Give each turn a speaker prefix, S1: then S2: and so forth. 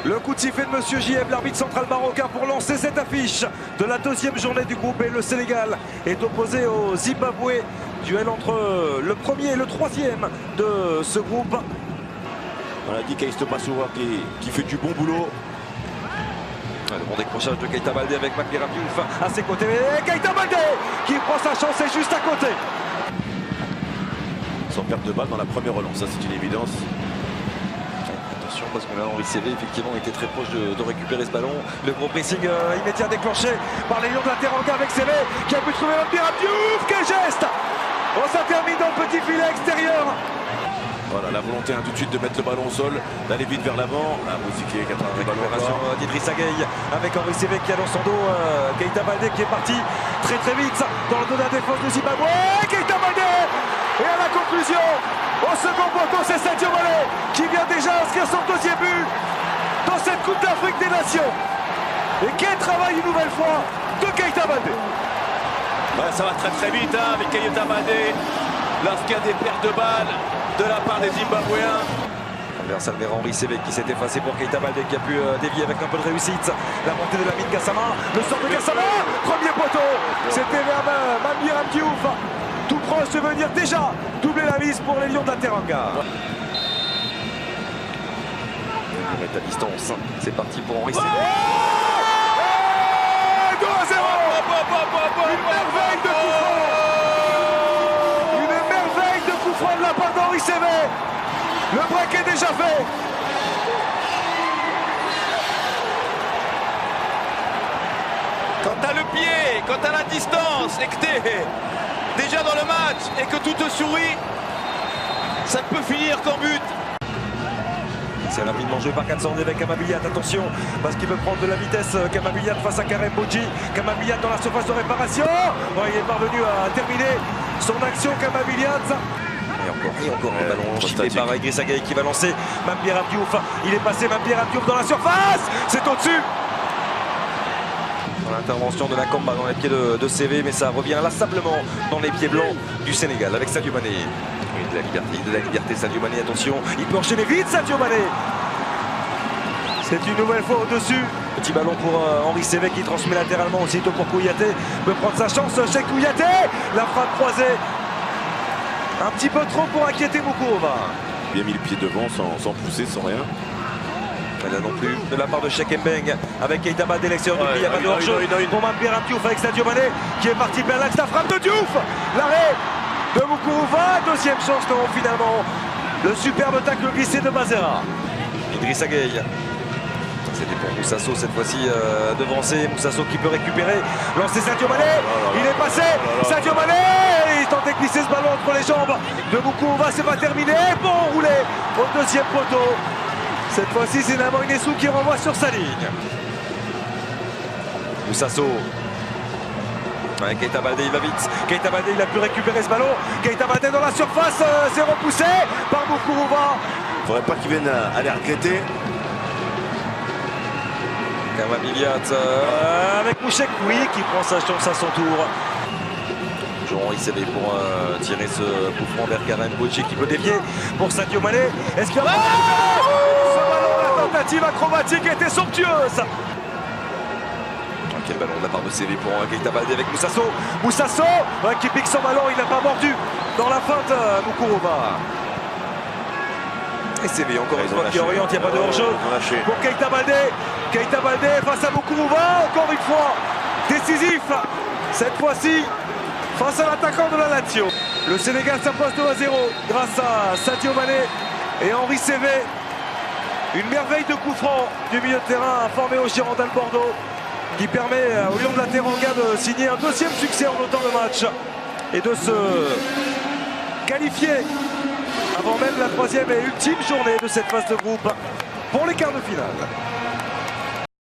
S1: Le coup de sifflet de Monsieur JM, l'arbitre central marocain, pour lancer cette affiche de la deuxième journée du groupe. Et le Sénégal est opposé au Zimbabwe. Duel entre le premier et le troisième de ce groupe.
S2: On a dit Kaisto Passoura qui fait du bon boulot.
S1: Le bon décrochage de Keita Baldé avec Mambira Diouf à ses côtés. Et Keita Baldé qui prend sa chance, c'est juste à côté.
S2: Sans perte de balle dans la première relance, ça c'est une évidence.
S1: Attention parce que là Henri Cévé effectivement était très proche de récupérer ce ballon. Le gros pressing immédiat déclenché par les Lions de la Teranga avec Cévé qui a pu trouver Mambira Diouf. Quel geste! Oh, ça termine dans le petit filet extérieur.
S2: Voilà, la volonté tout de suite de mettre le ballon au sol, d'aller vite vers l'avant. Moussiki qui a un
S1: récupération d'Idrissa Gueye avec Henri Cévé qui a dans son dos Keita Baldé qui est parti très vite dans le dos de la défense du Zimbabwe. Keita Baldé! Et à la conclusion, au second poteau, c'est Sadio Mané qui vient déjà inscrire son deuxième but dans cette Coupe d'Afrique des Nations. Et quel travail une nouvelle fois de Keita Baldé.
S2: Ouais, ça va très vite avec Keita Baldé. Lorsqu'il y a des pertes de balles de la part des Zimbabwéens.
S1: Transversal vers Henri Cévé qui s'est effacé pour Keita Baldé qui a pu dévier avec un peu de réussite. La montée de Lamine Gassama, le sort de Gassama, premier poteau. C'était vers Mambira Diouf, tout proche de venir déjà doubler la mise pour les Lions de la Teranga. On met à distance, c'est parti pour Henri Cévé. 2-0. Une merveille de coup franc. Une merveille de coup franc de la part d'Henri Cévé. Le break est déjà fait.
S2: Quand t'as le pied, quand t'as la distance et que t'es déjà dans le match et que tout te sourit, ça ne peut finir qu'en but.
S1: C'est rapidement joué par Kansandé avec Kamabiliat. Attention, parce qu'il veut prendre de la vitesse. Kamabiliat face à Karem Bouji. Kamabiliat dans la surface de réparation. Ouais, il est parvenu à terminer son action, Kamabiliat. Et encore le ballon giflé par Idrissa Gueye qui va lancer Mambira Diouf. Il est passé Mambira Diouf dans la surface. C'est au-dessus. L'intervention de la Comba dans les pieds de Cévé, mais ça revient inlassablement dans les pieds blancs du Sénégal avec Sadio Mané. Oui, de la liberté Sadio Mané, attention, il peut enchaîner vite Sadio Mané. C'est une nouvelle fois au-dessus. Petit ballon pour Henri Cévé qui transmet latéralement aussitôt pour Kouyaté. Peut prendre sa chance chez Kouyaté. La frappe croisée. Un petit peu trop pour inquiéter Moukourova.
S2: Il a mis le pied devant sans pousser, sans rien.
S1: Là non plus de la part de Cheikh Mbeng avec Keita Baldé, l'extérieur du pied, il n'y a pas de hors-jeu pour Mambira Diouf avec Sadio Mané qui est parti vers l'axe, la frappe de Diouf, l'arrêt de Moukourova, deuxième chance non finalement, le superbe tacle glissé de Mazera. Idrissa Gueye, c'était pour Moussasso cette fois-ci devancé, Moussasso qui peut récupérer, lancer Sadio Mané, il est passé, Sadio Mané, il tente de glisser ce ballon entre les jambes de Moukourova, c'est pas terminé, bon roulé au deuxième poteau. Cette fois-ci, c'est Naman Inessou qui renvoie sur sa ligne. Moussasso. Ouais, Keita Baldé, il va vite. Keita Baldé, il a pu récupérer ce ballon. Keita Baldé dans la surface, c'est repoussé par Moukourova.
S2: Faudrait pas qu'il vienne à les regretter.
S1: Kamabiliat avec Mouchek, oui, qui prend sa chance à son tour. Henri Cévé pour tirer ce coup franc vers Karem Bouchi qui peut dévier pour Sadio Mané. Est-ce qu'il y a ce ballon, la tentative acrobatique était somptueuse. Quel ballon de la part de Cévé pour Keita Baldé avec Moussasso. Moussasso qui pique son ballon, il n'a pas mordu dans la feinte Moukourova. Et Cévé encore une fois qui oriente, il n'y a pas de hors-jeu pour Keita Baldé. Keita Baldé face à Moukourova, encore une fois décisif cette fois-ci. Face à l'attaquant de la Lazio. Le Sénégal s'impose 2-0 grâce à Sadio Mané et Henri Cévé. Une merveille de coup franc du milieu de terrain formé au Girondins de Bordeaux qui permet aux Lions de la Teranga de signer un deuxième succès en autant de matchs et de se qualifier avant même la troisième et ultime journée de cette phase de groupe pour les quarts de finale.